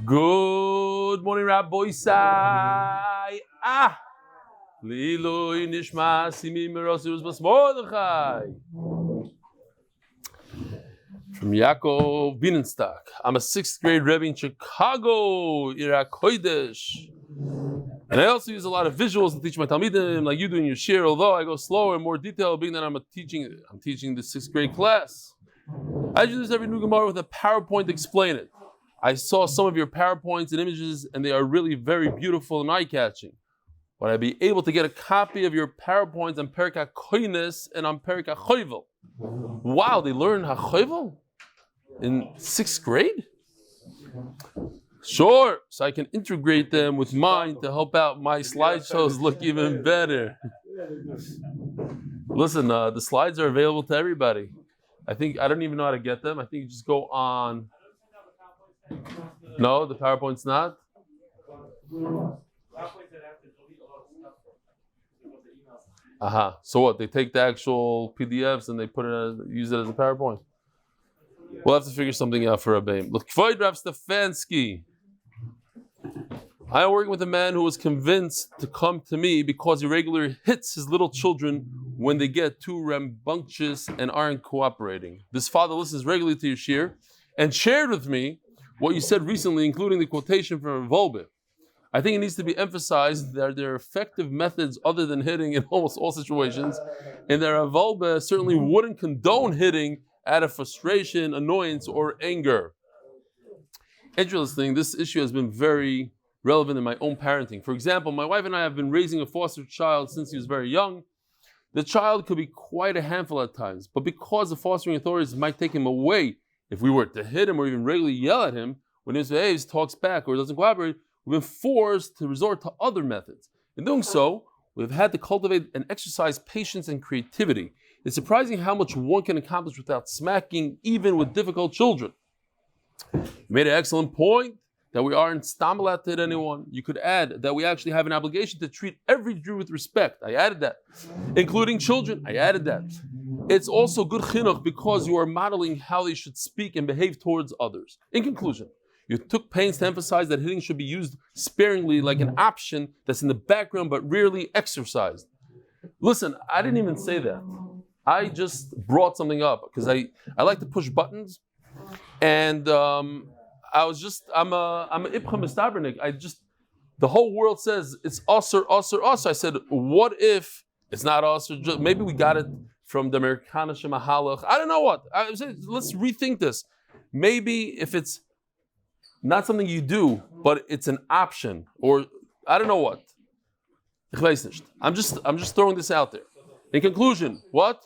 Good morning, Rabbi Isai. Lilui nishma simi merosirus bas Mordechai. From Yaakov Bienenstock. I'm a 6th grade Rebbe in Chicago, Irak Kodesh. And I also use a lot of visuals to teach my Talmidim, like you do in your shiur, although I go slower and more detailed, being that I'm teaching the 6th grade class. I do this every new Gemara with a PowerPoint to explain it. I saw some of your PowerPoints and images, and they are really very beautiful and eye-catching. Would I be able to get a copy of your PowerPoints on Perik HaKoines and on Perik HaChovel? Wow, they learn HaChovel in 6th grade? Sure, so I can integrate them with mine to help out my slideshows look even better. Listen, the slides are available to everybody. I don't even know how to get them. I think you just go on. No, the PowerPoint's not. So what? They take the actual PDFs and they use it as a PowerPoint. We'll have to figure something out for Rabbeim. Look, R Stefansky. I am working with a man who was convinced to come to me because he regularly hits his little children when they get too rambunctious and aren't cooperating. This father listens regularly to your shiur and shared with me what you said recently, including the quotation from Volbe. I think it needs to be emphasized that there are effective methods other than hitting in almost all situations, and that Volbe certainly wouldn't condone hitting out of frustration, annoyance, or anger. Interesting, this issue has been very relevant in my own parenting. For example, my wife and I have been raising a foster child since he was very young. The child could be quite a handful at times, but because the fostering authorities might take him away if we were to hit him or even regularly yell at him, when he misbehaves, talks back, or doesn't cooperate, we've been forced to resort to other methods. In doing so, we've had to cultivate and exercise patience and creativity. It's surprising how much one can accomplish without smacking, even with difficult children. You made an excellent point that we aren't stamelat to anyone. You could add that we actually have an obligation to treat every Jew with respect. I added that. Including children. I added that. It's also good chinuch because you are modeling how they should speak and behave towards others. In conclusion, you took pains to emphasize that hitting should be used sparingly, like an option that's in the background but rarely exercised. Listen, I didn't even say that. I just brought something up because I like to push buttons, and I'm a Ibcha Mistabernik. The whole world says it's Asr. I said, what if it's not Asr? Maybe we got it from the Americana Shemahalach. I don't know what. I said, let's rethink this. Maybe if it's not something you do, but it's an option, or I don't know what. I'm just throwing this out there. In conclusion, what?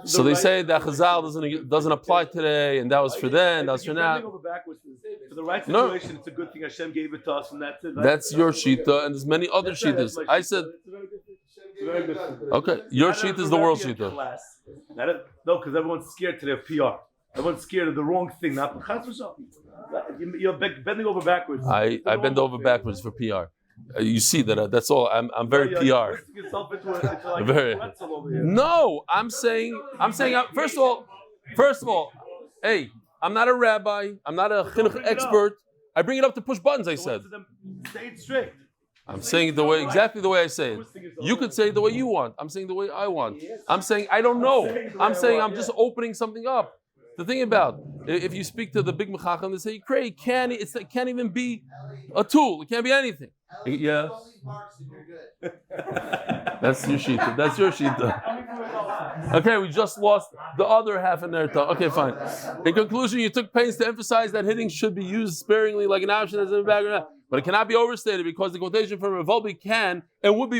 So they say that Chazal doesn't apply today, and that was for then, that was for now. For the right situation, it's a good thing Hashem gave it to us, and that's it. Right? That's your shita, and there's many other shitas. I said, okay, your shita is the world shita. No, because everyone's scared today of PR. Everyone's scared of the wrong thing. Not you're bending over backwards. I bend over backwards for PR. You see that that's all. I'm very PR. No, I'm saying. First of all, hey, I'm not a rabbi. I'm not a chinuch expert. I bring it up to push buttons. I said. Say it straight. I'm saying it exactly the way I say it. You could say it the way you want. I'm saying the way I want. I'm saying I don't know. I'm saying I'm just opening something up. The thing about, if you speak to the big mechacham, they say, it can't even be a tool. It can't be anything. Yeah. That's your shita. Okay, we just lost the other half in there. Okay, fine. In conclusion, you took pains to emphasize that hitting should be used sparingly like an option as in the background. But it cannot be overstated because the quotation from Revolbi can and would be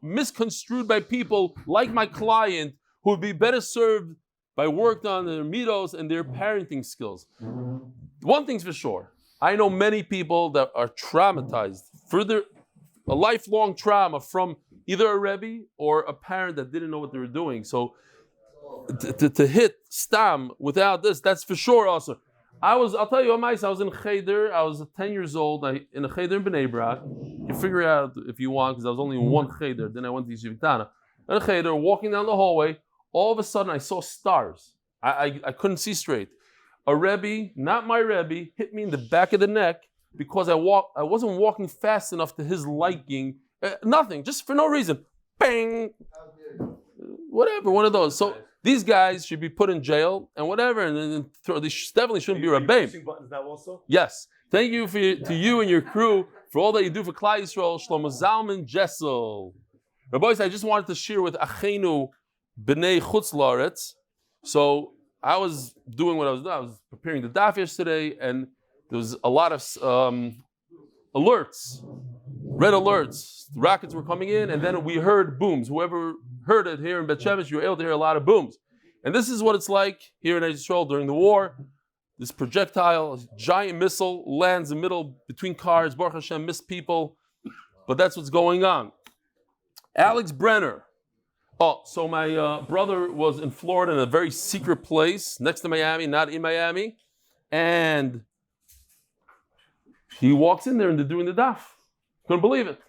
misconstrued by people like my client who would be better served by work on their midos and their parenting skills. One thing's for sure, I know many people that are traumatized, a lifelong trauma from either a Rebbe or a parent that didn't know what they were doing. So to hit stam without this, that's for sure also. I'll tell you, I was in Cheder, I was 10 years old, in a Cheder in Bnei Brak. You figure it out if you want, because I was only in one Cheder, then I went to Yeshiva. In a Cheder, walking down the hallway, all of a sudden I saw stars. I couldn't see straight. a Rebbe, not my Rebbe, hit me in the back of the neck because I wasn't walking fast enough to his liking. Nothing, just for no reason. Bang! Whatever, one of those. So these guys should be put in jail and whatever, and then they definitely shouldn't be Rebbeim. buttons now also? Yes. Thank you to you and your crew for all that you do for Klal Yisroel. Shlomo Zalman Jessel. Rabbi, I just wanted to share with Achenu B'nei Chutz La'aretz. So I was doing what I was doing. I was preparing the daf yesterday, and there was a lot of alerts, red alerts. The rockets were coming in, and then we heard booms. Whoever heard it here in Bet Shemesh, you were able to hear a lot of booms. And this is what it's like here in Israel during the war. This projectile, giant missile, lands in the middle between cars. Baruch Hashem, missed people. But that's what's going on. Alex Brenner. Oh, so my brother was in Florida in a very secret place next to Miami, not in Miami. And he walks in there and they're doing the daf. Couldn't believe it.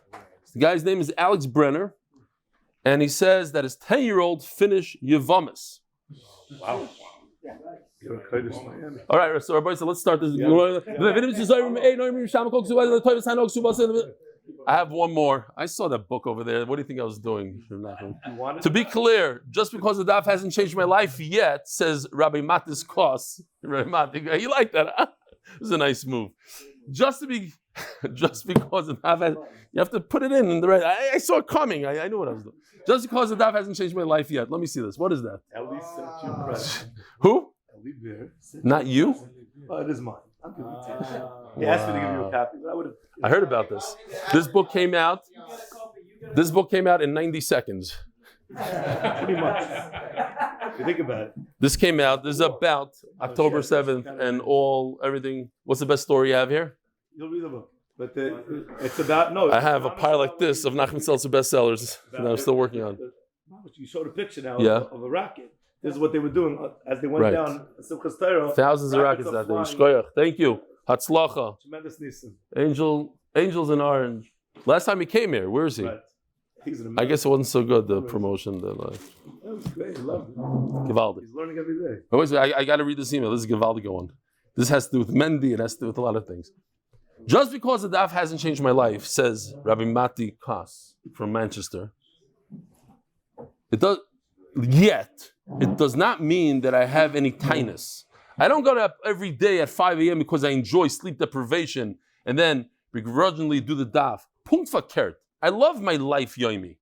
The guy's name is Alex Brenner. And he says that his 10-year-old finished Yevamis. Wow. All right, so everybody, so let's start this. I have one more. I saw that book over there. What do you think I was doing? To be clear, just because the daf hasn't changed my life yet, says Rabbi Matis Kos. Rabbi Matis, you like that? Huh? It was a nice move. Just because the daf has, you have to put it in the right. I saw it coming. I knew what I was doing. Just because the daf hasn't changed my life yet. Let me see this. What is that? Who? Not you? Oh, it is mine. He asked me to give you a copy, but I would have. I heard about this. This book came out. This book came out in 90 seconds. Pretty much. If you think about it. This came out. This is about October 7th and everything. What's the best story you have here? You'll read the book. But it's about, no. I have a pile like this of Nachman Seltzer bestsellers that I'm still working on. You showed a picture now of a rocket. This is what they were doing as they went down Simchas Torah. Thousands of rockets out there. Shkoyach. Thank you. Hatzlacha. Tremendous nisim. Angels in orange. Last time he came here, where is he? Right. I guess it wasn't so good, the promotion. That was great. I love it. Givaldi. He's learning every day. But wait, I got to read this email. This is Givaldi going. This has to do with Mendy. It has to do with a lot of things. Just because the daf hasn't changed my life, says Rabbi Mati Kas from Manchester. It does not mean that I have any tinus. I don't go up every day at 5 a.m. because I enjoy sleep deprivation and then begrudgingly do the daf. Punkt verkehrt. I love my life, Yomi.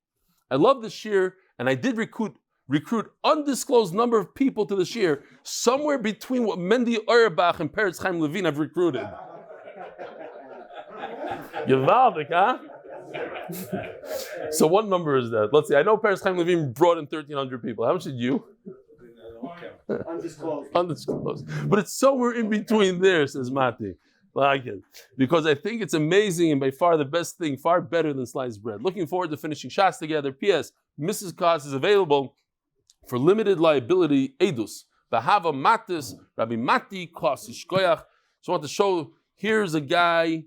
I love the shiur, and I did recruit undisclosed number of people to the shiur, somewhere between what Mendy Auerbach and Peretz Chaim Levine have recruited. Gewaldig, huh? So what number is that? Let's see. I know Peretz Chaim Levine brought in 1,300 people. How much did you? Undisclosed. But it's somewhere in between there, says Mati. Like it. Because I think it's amazing and by far the best thing, far better than sliced bread. Looking forward to finishing shots together. P.S. Mrs. Kos is available for limited liability edus. Bahava Matis, Rabbi Mati Kos Ishkoyach. So I want to show, here's a guy,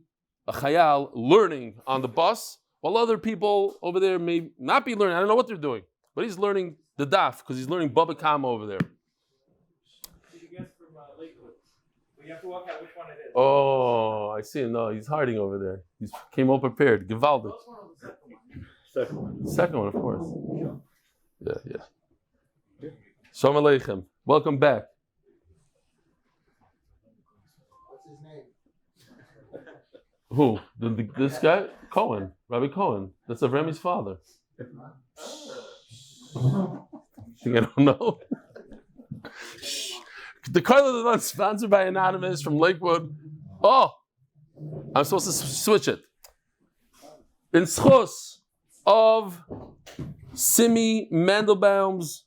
a chayal, learning on the bus, while other people over there may not be learning. I don't know what they're doing, but he's learning the daf because he's learning Baba Kama over there. You have to work out which one it is. Oh, I see him. No, he's hiding over there. He came all prepared. Gewaldig. Second one. Second one, of course. Yeah. Shalom Aleichem. Welcome back. What's his name? Who? This guy? Cohen. Rabbi Cohen. That's Avrami's father. Think I don't know? The Klal Yisroel is sponsored by Anonymous from Lakewood. Oh, I'm supposed to switch it. In zechus of Simi Mandelbaum's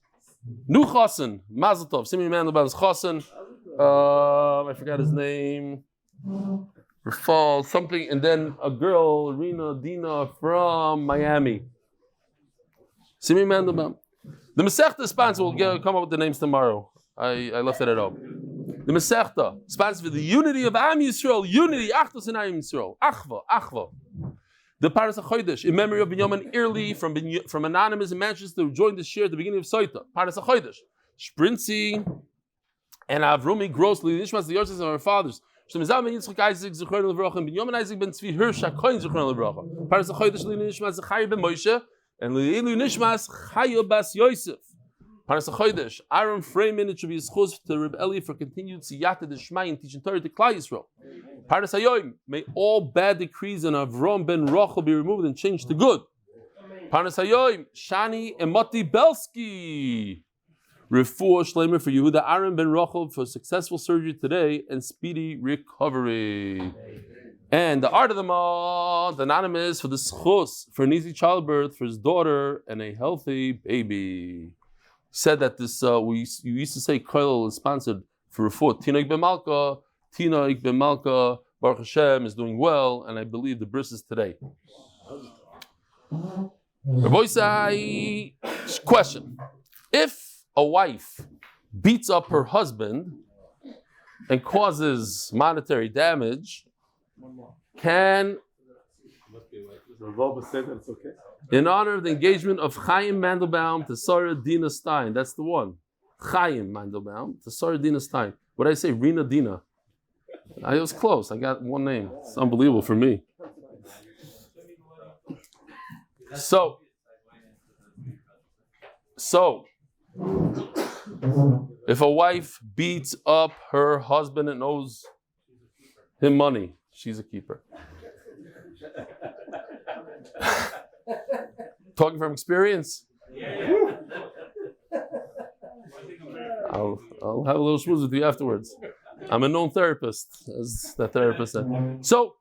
new chassan, Mazel Tov. Simi Mandelbaum's chassan. I forgot his name. Rafal something, and then a girl, Rina Dina from Miami. Simi Mandelbaum. The Masechta sponsor will come up with the names tomorrow. I left it at home. The Masechta, sponsored for the unity of Am Yisrael, unity, Achdus in Am Yisrael, Achva. The Paras HaChodesh, in memory of Binyomin Airley from Anonymous in Manchester, who joined the shiur at the beginning of Sotah. Paras HaChodesh, Shprintzy And Avrumie Gross, Nishmas, the yahrzeits of our fathers. Zalman, Yitzchak, Aiyzic, Zechariah, Avrohom, Binyomin Airley, ben Tzvi, Hirsch, הכהן, Zechariah, Avrohom. Paras HaChodesh, Nishmas, Zechariah, ben Moshe, and Eli Nishmas, Chaya bas Yosef. Paras HaChodesh, Ahron Fraiman, it should be zechus to Reb Eli for continued siyadta, dishmaya, and teaching Torah to Klal Yisroel. Paras HaYoim, may all bad decrees on Avrohom ben Rochel be removed and changed to good. Paras HaYoim, Shani Motti Belsky. Refuah Shlemer for Yehuda Aaron ben Rochel for successful surgery today and speedy recovery. And the art of them all, the anonymous for the zechus for an easy childbirth for his daughter and a healthy baby. Said that this you used to say Koil is sponsored for refuah. Tina Ik ben Malka, Baruch Hashem is doing well, and I believe the bris is today. Question: if a wife beats up her husband and causes monetary damage, can, in honor of the engagement of Chaim Mandelbaum to Sarah Dina Stein, that's the one, Chaim Mandelbaum to Sarah Dina Stein. What did I say? Rina Dina. I was close. I got one name. It's unbelievable for me. So, if a wife beats up her husband and owes him money, she's a keeper. Talking from experience? I'll have a little schmooze with you afterwards. I'm a known therapist, as the therapist said. So,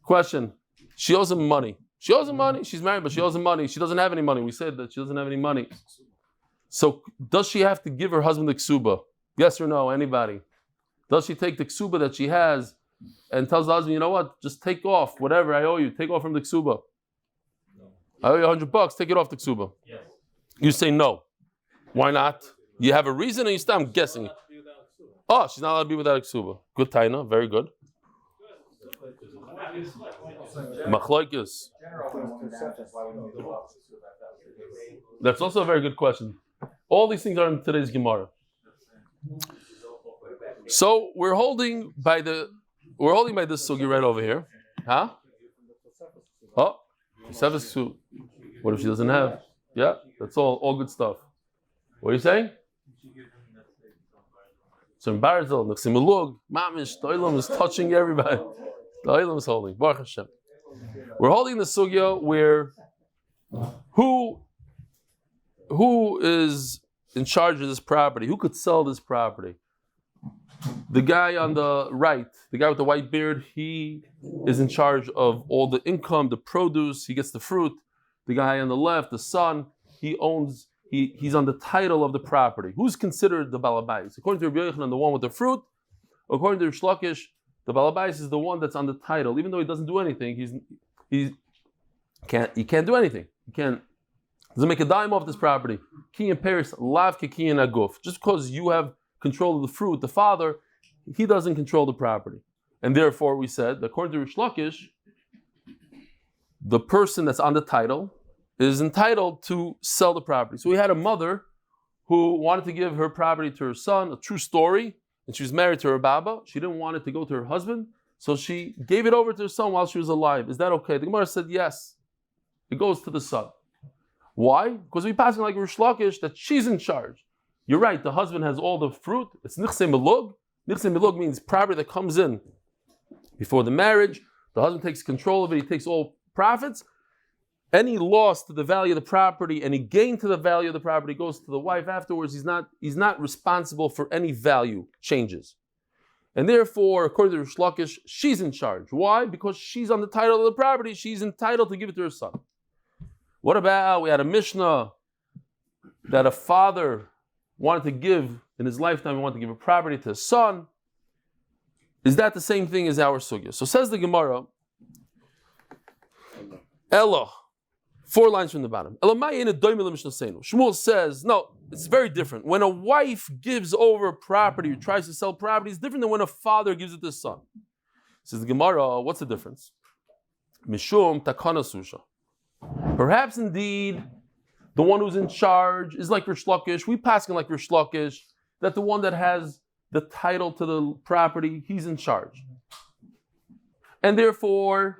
question. She owes him money. She owes him money. She's married, but she owes him money. She doesn't have any money. We said that she doesn't have any money. So, does she have to give her husband the ksuba? Yes or no? Anybody? Does she take the ksuba that she has and tells the husband, you know what? Just take off whatever I owe you. Take off from the ksuba. No. I owe you $100. Take it off the ksuba. Yes. You say no. Why not? You have a reason, or you stop? I'm guessing. Oh, she's not allowed to be without a ksuba. Good taina. Very good. Machloikis. That's also a very good question. All these things are in today's Gemara. So we're holding by this sugi right over here. Huh? Oh, what if she doesn't have? Yeah, that's all good stuff. What are you saying? So in Barzil, Nechsimulug, Mamish, the Olam is touching everybody. The Olam is holding. Baruch Hashem. We're holding the sugya where who is in charge of this property? Who could sell this property? The guy on the right, the guy with the white beard, he is in charge of all the income, the produce, he gets the fruit. The guy on the left, the son, he's on the title of the property. Who's considered the balabais? According to Rabbi Yochanan, the one with the fruit. According to Rish Lakish, the balabais is the one that's on the title. Even though he doesn't do anything, he can't do anything. He doesn't make a dime off this property. Kiyan Paris, lav kiyan aguf. Just because you have control of the fruit, the father, he doesn't control the property. And therefore we said, according to Rish Lakish, the person that's on the title is entitled to sell the property. So we had a mother who wanted to give her property to her son, a true story, and she was married to her baba. She didn't want it to go to her husband, so she gave it over to her son while she was alive. Is that okay? The Gemara said yes. It goes to the son. Why? Because we pass it like Rish Lakish that she's in charge. You're right, the husband has all the fruit. It's nichse milug. Nichse milug means property that comes in before the marriage. The husband takes control of it. He takes all profits. Any loss to the value of the property, any gain to the value of the property goes to the wife afterwards. He's not responsible for any value changes. And therefore, according to Rish Lakish, she's in charge. Why? Because she's on the title of the property. She's entitled to give it to her son. What about, we had a Mishnah that a father wanted to give, in his lifetime, he wanted to give a property to his son. Is that the same thing as our sugya? So says the Gemara, Ella, 4 lines from the bottom. Shmuel says, no, it's very different. When a wife gives over property or tries to sell property, it's different than when a father gives it to his son. Says the Gemara, what's the difference? Mishum takana susha. Perhaps indeed, the one who's in charge is like Rish Lakish. We pass him like Rish Lakish that the one that has the title to the property, he's in charge. And therefore,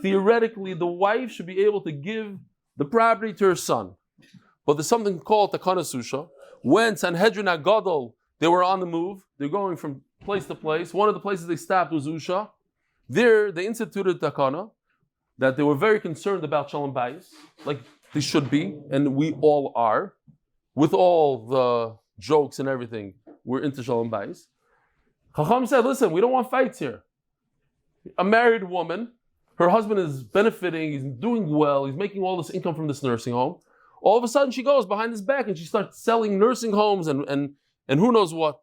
theoretically, the wife should be able to give the property to her son. But there's something called Takana Susha. When Sanhedrin Agadol, they were on the move, they're going from place to place. One of the places they stopped was Usha. There, they instituted Takana, that they were very concerned about Shalom Bayis, like they should be, and we all are. With all the jokes and everything, we're into Shalom Bayis. Chacham said, listen, we don't want fights here. A married woman, her husband is benefiting, he's doing well, he's making all this income from this nursing home. All of a sudden she goes behind his back and she starts selling nursing homes and who knows what.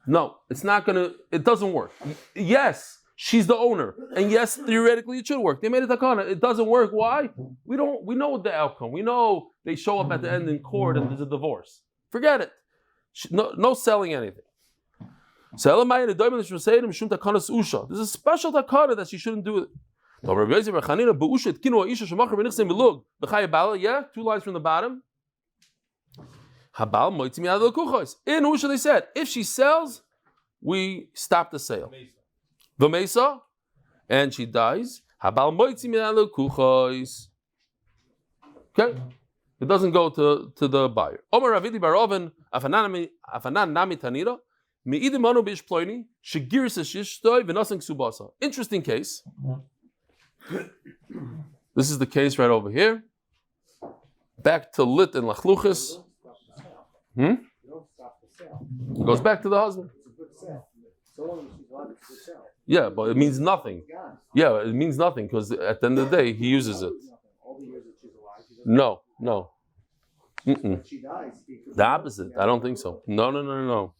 No, it doesn't work. Yes, she's the owner. And yes, theoretically it should work. They made a takana. It doesn't work. Why? We know the outcome. We know they show up at the end in court and there's a divorce. Forget it. No selling anything. There's a special takana that she shouldn't do it. Yeah, 2 lines from the bottom. In Usha they said, if she sells, we stop the sale. The Mesa, and she dies. Okay? It doesn't go to the buyer. Omar Ravidi Barovan, Afanan Nami Tanira, Meidimano Bishploini, Shigiris Shishtoy, Venasing Subasa. Interesting case. This is the case right over here. Back to Lit and Lachluchis. It goes back to the husband. Yeah, but it means nothing. Yeah, it means nothing because at the end of the day, he uses it. No. The opposite. I don't think so. No.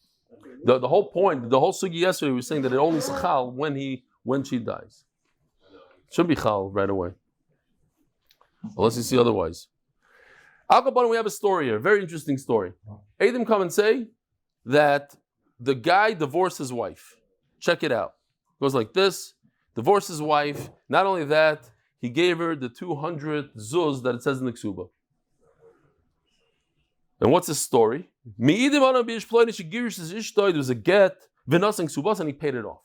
The whole point, the whole sugi yesterday was saying that it only is chal when she dies. It shouldn't be chal right away, unless you see otherwise. Al-Kaban, we have a story here, very interesting story. Adam come and say that the guy divorced his wife. Check it out. It goes like this: divorced his wife. Not only that, he gave her the 200 zuz that it says in the ksuba. And what's the story? There was a get, and he paid it off.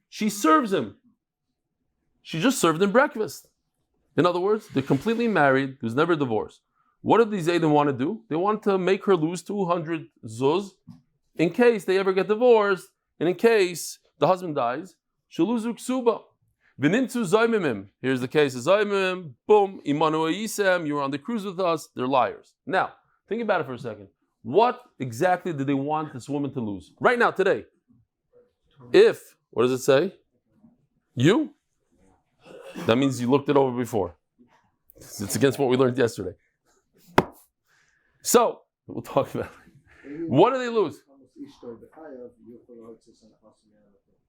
She serves him. She just served him breakfast. In other words, they're completely married. There's never a divorce. What did these Eidim want to do? They want to make her lose 200 zuz in case they ever get divorced, and in case the husband dies, she'll lose her ksuba. V'nimtzu zaymimim. Here's the case of zaymimim. Boom. Imanu yisem. You were on the cruise with us. They're liars. Now, think about it for a second. What exactly did they want this woman to lose? Right now, today. What does it say? You? That means you looked it over before. It's against what we learned yesterday. So, we'll talk about it. What do they lose?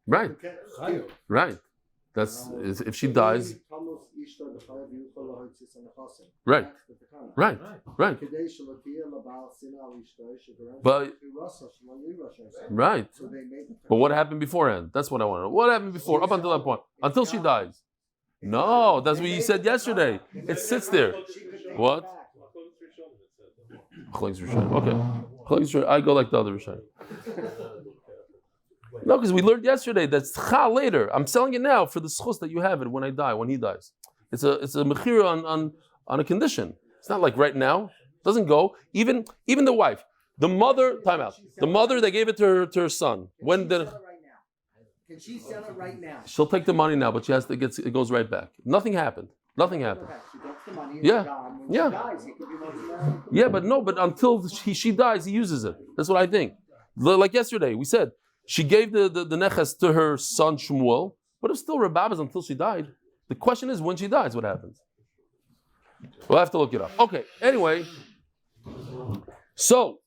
Right. That's if she dies. Right. But what happened beforehand? That's what I want to know. What happened before, up until that point? Until she dies. No, that's what you said yesterday. It sits there. What? Okay. I go like the other Rishonim. No, because we learned yesterday that's chal later. I'm selling it now for the zechus that you have it when he dies. It's a mechira on a condition. It's not like right now. It doesn't go. Even the wife, the mother. Time out. The mother, they gave it to her son. Can she sell it right now? She'll take the money now, but she has to get. It goes right back. Nothing happened. She gets the money. Yeah. Gone. When Yeah. she dies, he could be multi-married. Yeah, but until she dies, he uses it. That's what I think. Like yesterday, we said she gave the neches to her son Shmuel, but it's still Rebabba's until she died. The question is, when she dies, what happens? We'll have to look it up. Okay. Anyway, so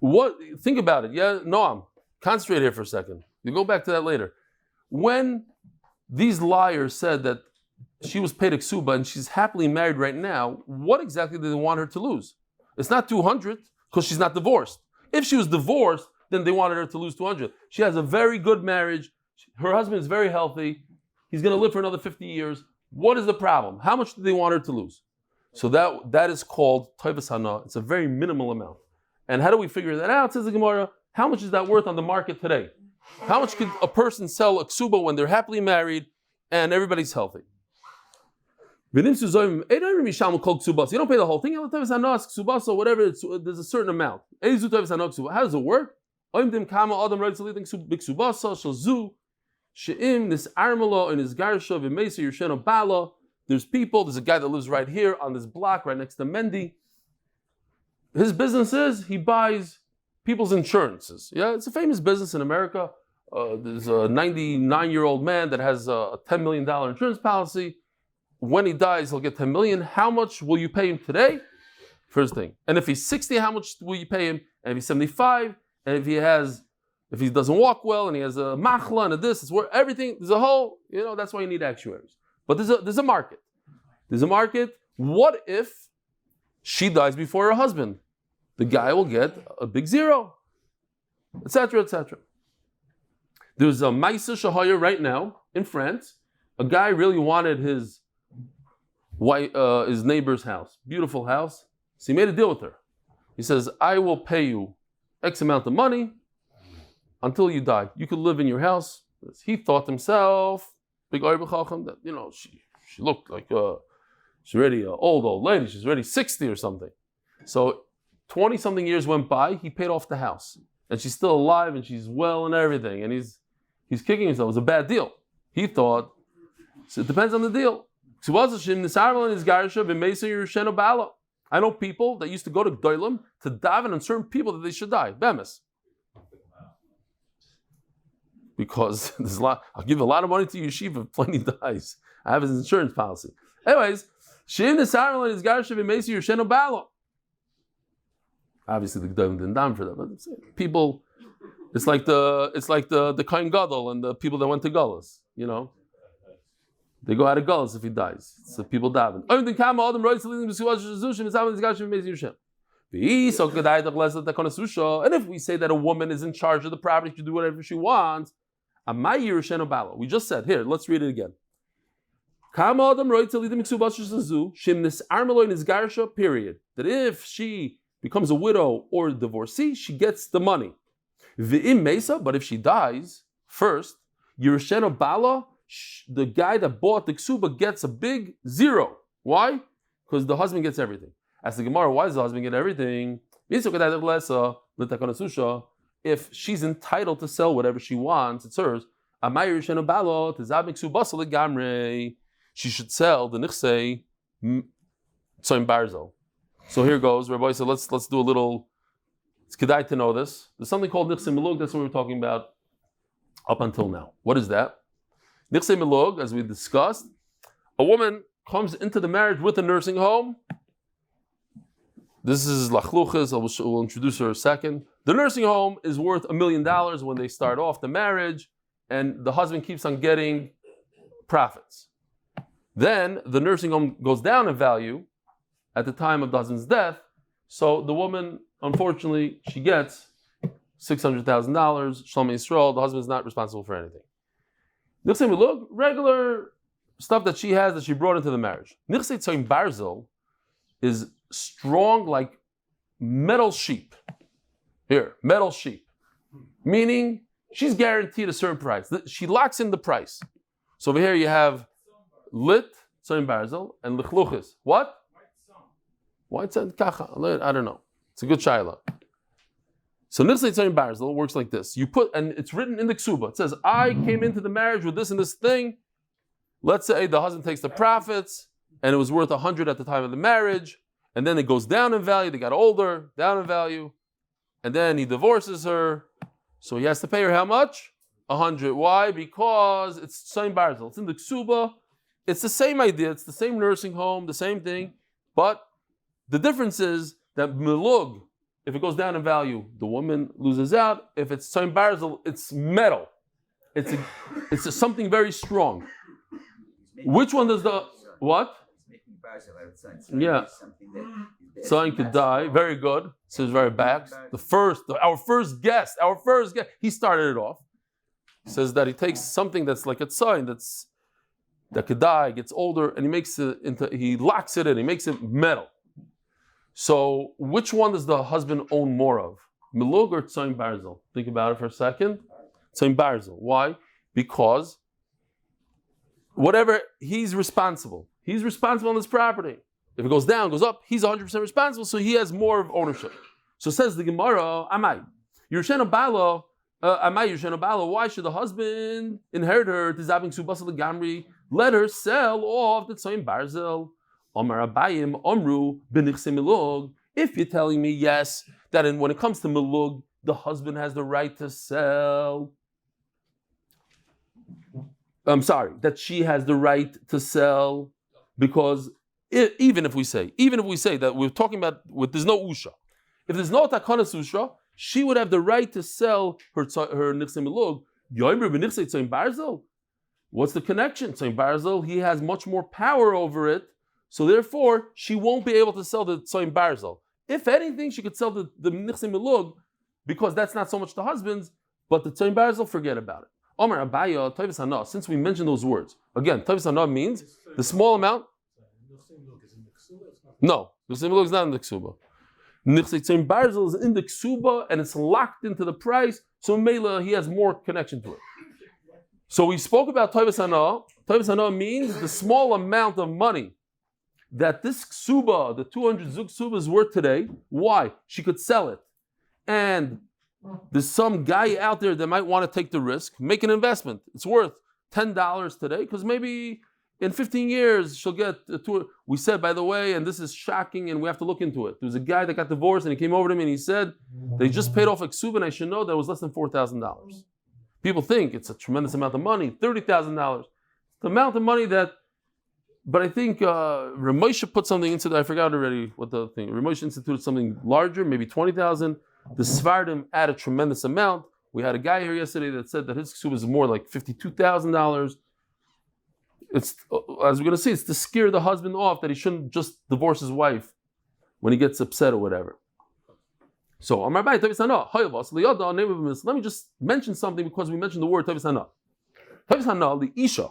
what? Think about it. Yeah, Noam, concentrate here for a second. You go back to that later. When these liars said that she was paid a ksuba and she's happily married right now, what exactly did they want her to lose? It's not 200 because she's not divorced. If she was divorced, then they wanted her to lose 200. She has a very good marriage. Her husband is very healthy. He's going to live for another 50 years. What is the problem? How much do they want her to lose? So that is called Toivas Hana. It's a very minimal amount. And how do we figure that out? Says the Gemara, how much is that worth on the market today? How much could a person sell a ksuba when they're happily married and everybody's healthy? You don't pay the whole thing. So whatever, there's a certain amount. How does it work? There's people, there's a guy that lives right here on this block, right next to Mendy. His business is, he buys people's insurances. Yeah, it's a famous business in America. There's a 99-year-old man that has a $10 million insurance policy. When he dies, he'll get $10 million. How much will you pay him today? First thing. And if he's 60, how much will you pay him? And if he's 75, and if he doesn't walk well, and he has a machla and a this, it's where everything, there's a whole, that's why you need actuaries. But there's a market. There's a market. What if she dies before her husband? The guy will get a big zero, etc., etc. There's a Maisa Shahaya right now in France. A guy really wanted his neighbor's house, beautiful house. So he made a deal with her. He says, I will pay you X amount of money until you die. You could live in your house. He thought himself, big Chacham, that she looked like she's already an old lady. She's already 60 or something. So 20-something years went by. He paid off the house, and she's still alive, and she's well and everything. And he's kicking himself. It was a bad deal. He thought. So it depends on the deal. I know people that used to go to Gdolim to daven on certain people that they should die. Bemis. Because there's a lot, I'll give a lot of money to yeshiva if plenty dies. I have his insurance policy. Anyways, obviously the Gdolim didn't daven for that, but people, it's like the Kohen Gadol and the people that went to Gullus, They go out of Gullus if he dies. So people daven. And if we say that a woman is in charge of the property, she can do whatever she wants. We just said, here, let's read it again. Period. That if she becomes a widow or a divorcee, she gets the money. But if she dies first, the guy that bought the ksuba gets a big zero. Why? Because the husband gets everything. As the Gemara, why does the husband get everything? If she's entitled to sell whatever she wants, it's hers. She should sell the nichsei tzoim barzel. So here goes. Rabbi said, let's do a little. It's kedai to know this. There's something called nichsei milug. That's what we were talking about up until now. What is that? Nichsei milug, as we discussed, a woman comes into the marriage with a nursing home. This is lachluchas. We'll introduce her in a second. The nursing home is worth $1 million when they start off the marriage, and the husband keeps on getting profits. Then the nursing home goes down in value at the time of the husband's death. So the woman, unfortunately, she gets $600,000. Shani Yisrael, the husband is not responsible for anything. Nichsei milug, regular stuff that she has that she brought into the marriage. Nichsei tzoim barzel is strong like metal sheep. Here, metal sheep. Meaning, she's guaranteed a certain price. She locks in the price. So over here you have lit, tzoim barzel, and lichluchis. What? White sun, kacha. I don't know. It's a good shaila. So nichsei tzoim barzel works like this. You put, and it's written in the ksuba. It says, I came into the marriage with this and this thing. Let's say the husband takes the profits, and it was worth 100 at the time of the marriage, and then it goes down in value. They got older, down in value, and then he divorces her. So he has to pay her how much? 100. Why? Because it's tzoim barzel. It's in the ksuba. It's the same idea. It's the same nursing home, the same thing. But the difference is that milug, if it goes down in value, the woman loses out. If it's tzoim barzel, it's metal. It's something very strong. Which one does the what? Yeah. Something could die. Very good. So it's very back. Our first guest, he started it off. He says that he takes something that's like a sign, that could die, gets older, and he locks it in, he makes it metal. So which one does the husband own more of? Milug or Tzoyin Barzel? Think about it for a second. Tzoyin Barzel. Why? Because whatever, he's responsible. He's responsible on this property. If it goes down, goes up, he's 100% responsible, so he has more of ownership. So says the Gemara, Amai. Yershena Balo, Amai Yershena Balo, why should the husband inherit her? Tizaving Subasa Gamri, let her sell off the Tzoyin Barzel. Omar Abayim, Omru, Benichse Milug. If you're telling me, yes, that when it comes to Milug, the husband has the right to sell. I'm sorry, that she has the right to sell, because even if we say that we're talking about there's no usha, if there's no takanas usha, she would have the right to sell her nichse milug. Yomer b'nichse tzoyin barzel. What's the connection? Tzoyin barzel, he has much more power over it, so therefore she won't be able to sell the tzoyin barzel. If anything, she could sell the nichse milug, because that's not so much the husband's, but the tzoyin barzel, forget about it. Omar Abaya, Toivus Hana, since we mentioned those words, again, Toivus Hana means the small amount. No, the Nichse is not in the Ksuba. Nichse Tzoyin Barzel is in the Ksuba and it's locked into the price, so Mela, he has more connection to it. So we spoke about Toivus Hana. Toivus Hana means the small amount of money that this Ksuba, the 200 Zug Ksuba is worth today. Why? She could sell it. And there's some guy out there that might want to take the risk, make an investment. It's worth $10 today, because maybe in 15 years she'll get a tour. We said, by the way, and this is shocking and we have to look into it. There was a guy that got divorced and he came over to me and he said, they just paid off a ksuba and I should know that it was less than $4,000. People think it's a tremendous amount of money, $30,000. The amount of money that, but I think Ramosha put something into that. I forgot already what the thing. Ramosha instituted something larger, maybe 20,000. The Svardim add a tremendous amount. We had a guy here yesterday that said that his ksuba is more like $52,000. It's, as we're going to see, it's to scare the husband off that he shouldn't just divorce his wife when he gets upset or whatever. So, let me just mention something because we mentioned the word Tavis Hana. Tavis Hana, the Isha.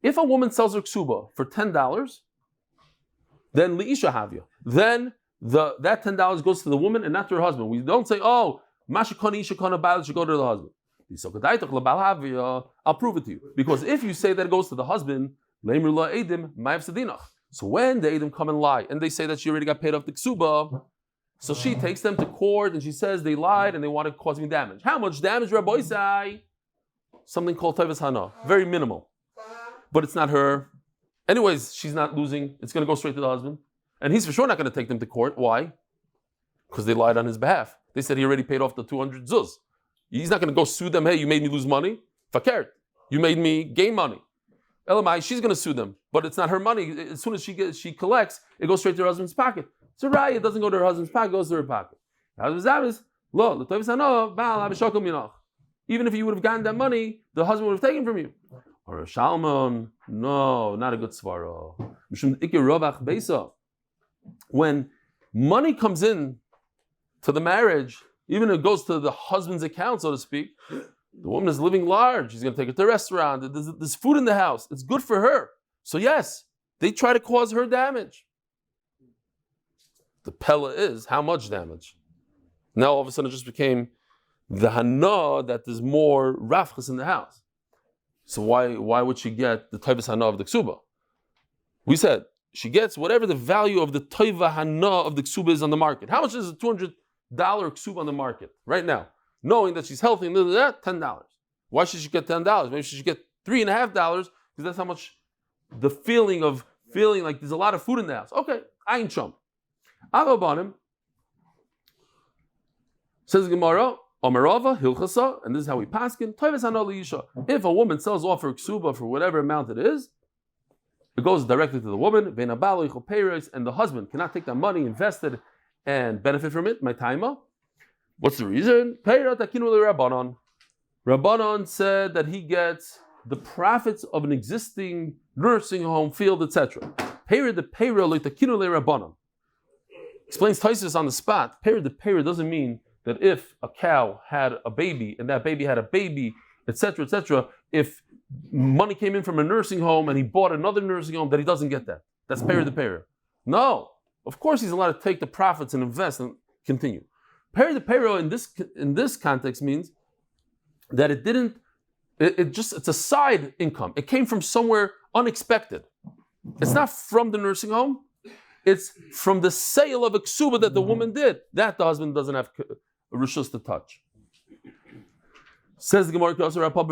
If a woman sells her ksuba for $10, then Liisha Havya. Then that $10 goes to the woman and not to her husband. We don't say, oh, Mashikoni Isha Kana Baal should go to the husband. I'll prove it to you. Because if you say that it goes to the husband, so when the Edim come and lie, and they say that she already got paid off the ksuba, so she takes them to court and she says they lied and they want to cause me damage. How much damage, Rabbi Isai? Something called Tavis Hana. Very minimal. But it's not her. Anyways, she's not losing. It's going to go straight to the husband. And he's for sure not going to take them to court. Why? Because they lied on his behalf. They said he already paid off the 200 zuz. He's not going to go sue them. Hey, you made me lose money. Fakert. You made me gain money. Elamai, she's going to sue them. But it's not her money. As soon as she collects, it goes straight to her husband's pocket. Zechus, it doesn't go to her husband's pocket, it goes to her pocket. Even if you would have gotten that money, the husband would have taken from you. Or a Shalman, no, not a good svara. When money comes in to the marriage, even if it goes to the husband's account, so to speak, the woman is living large. He's going to take her to a restaurant. There's food in the house. It's good for her. So yes, they try to cause her damage. The pella is how much damage. Now all of a sudden it just became the hana that there's more rafchas in the house. So why would she get the toivas hana of the ksuba? We said she gets whatever the value of the toiva hana of the ksuba is on the market. How much is a $200 ksuba on the market right now? Knowing that she's healthy and that, $10. Why should she get $10? Maybe she should get $3.50 because that's how much the feeling like there's a lot of food in the house. Okay, ayin chum. Avabanim says Gemara, Omerava, Hilchasa, and this is how we paskin, Toivas Hana Liisha. If a woman sells off her ksuba for whatever amount it is, it goes directly to the woman, and the husband cannot take that money invested and benefit from it, my taima. What's the reason? Rabbanon said that he gets the profits of an existing nursing home, field, etc. Explains Taisus on the spot. Peri doesn't mean that if a cow had a baby and that baby had a baby, etc., if money came in from a nursing home and he bought another nursing home, that he doesn't get that. That's peri the peri. No, of course he's allowed to take the profits and invest and continue. Peri the peri in this context means that it's a side income. It came from somewhere unexpected. It's not from the nursing home. It's from the sale of a ksuba that the woman did. That the husband doesn't have rishus to touch. Says the Gemara, when Rav Papa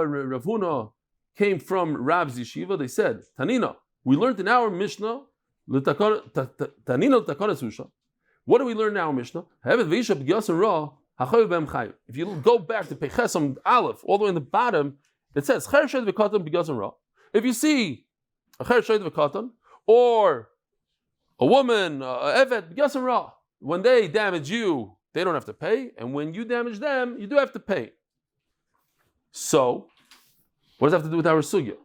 and Rav Huna came from Rav's yeshiva, they said, Tanina, we learned in our Mishnah, what do we learn in our Mishnah? If you go back to Peches Amud Aleph, all the way in the bottom, it says, if you see a cher or a woman, evet, when they damage you, they don't have to pay, and when you damage them, you do have to pay. So, what does that have to do with our sugya?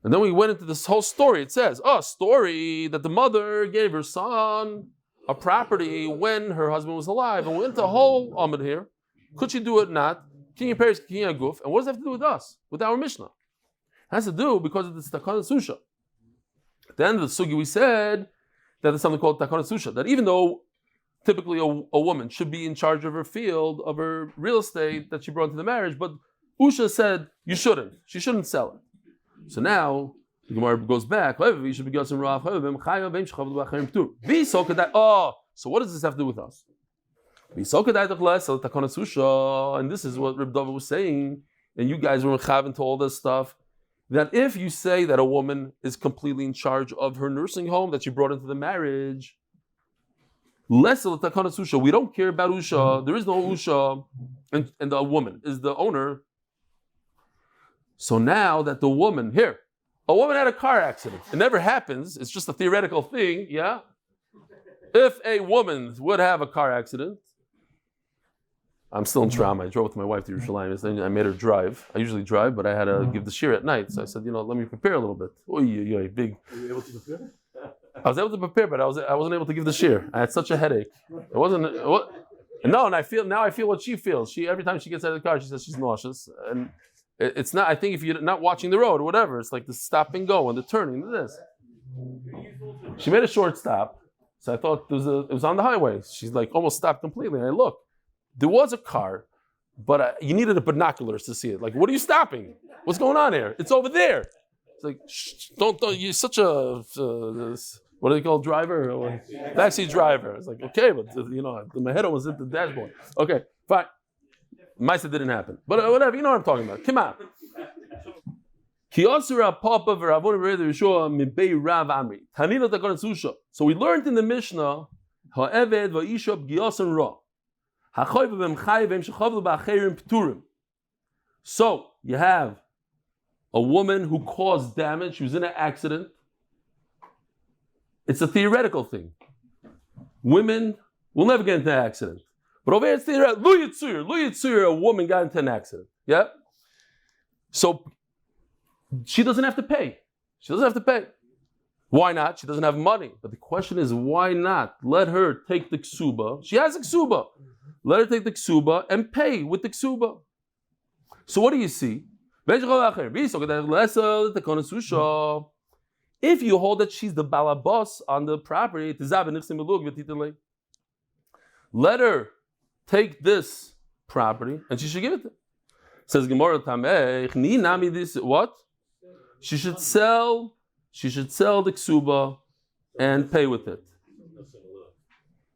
And then we went into this whole story. It says, a story that the mother gave her son a property when her husband was alive, and we went into a whole amud here. Could she do it not? King of Paris, King of Guf. And what does that have to do with us, with our Mishnah? It has to do because of this takana susha. At the end of the sugya, we said that there's something called takana susha, that even though typically a woman should be in charge of her field, of her real estate that she brought into the marriage, but Usha said you shouldn't. She shouldn't sell it. So now the Gemara goes back. So what does this have to do with us? And this is what Reb Dava was saying, and you guys were chavin to all this stuff, that if you say that a woman is completely in charge of her nursing home that she brought into the marriage, less of the takana susha, we don't care about Usha, there is no Usha, and the woman is the owner. So now that the woman, a woman had a car accident. It never happens, it's just a theoretical thing, yeah? If a woman would have a car accident, I'm still in trauma. I drove with my wife to Yerushalayim. I made her drive. I usually drive, but I had to give the shiur at night. So I said, let me prepare a little bit. Big. Were you able to prepare? I was able to prepare, but I wasn't able to give the shiur. I had such a headache. It wasn't. No, and I feel what she feels. She every time she gets out of the car, she says she's nauseous, and it's not. I think if you're not watching the road or whatever, it's like the stop and go and the turning. This. She made a short stop, so I thought it was on the highway. She's like almost stopped completely. And I looked. There was a car, but you needed a binoculars to see it. Like, what are you stopping? What's going on here? It's over there. It's like, shh, don't. You're such a what do they call driver? Backseat driver. It's like, okay, but my head was at the dashboard. Okay, fine. Maisa didn't happen, but whatever. You know what I'm talking about. Come on. So we learned in the Mishnah, so you have a woman who caused damage, she was in an accident. It's a theoretical thing. Women will never get into an accident. But over here it's theoretical. Lu Yitzur, a woman got into an accident. Yeah? So she doesn't have to pay. Why not? She doesn't have money. But the question is, why not? Let her take the ksuba. She has a ksuba. Let her take the ksuba and pay with the ksuba. So what do you see? If you hold that she's the balabas on the property, let her take this property and she should give it to her. Says Gemara Tameh, what? She should sell the ksuba and pay with it.